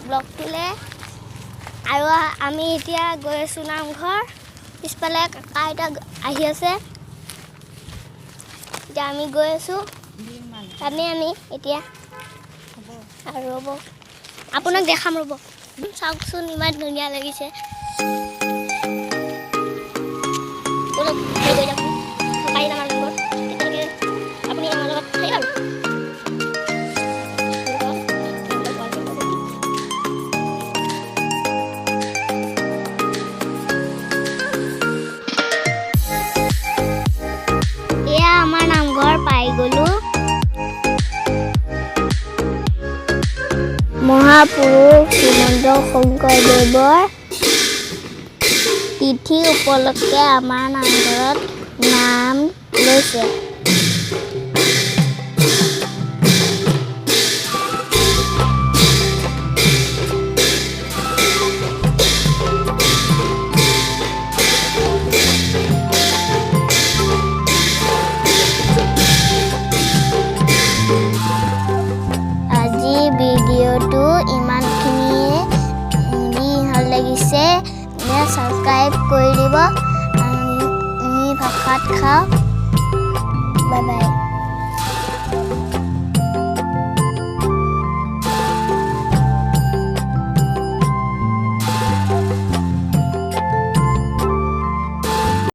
ব্লগটোলৈ আৰু আমি এতিয়া গৈ আছোঁ নামঘৰ পিছফালে কাকা আইতা আহি আছে এতিয়া আমি গৈ আছোঁ আমি এতিয়া আৰু ৰ'ব আপোনাক দেখাম ৰ'ব চাওকচোন ইমান ধুনীয়া লাগিছে আপুনি আমাৰ লগত থাকিব আৰু এয়া আমাৰ নামঘৰ পাই গ'লো মহাপুৰুষ শ্ৰীমন্ত শংকৰদেৱৰ তিথি উপলক্ষে আমাৰ নামঘৰত নাম লৈছে আজি ভিডিঅ'টো ইমানখিনিয়ে ভাল লাগিছে সাবস্ক্ৰাইব কৰি দিব আমি ভাত খাওঁ বাই বাই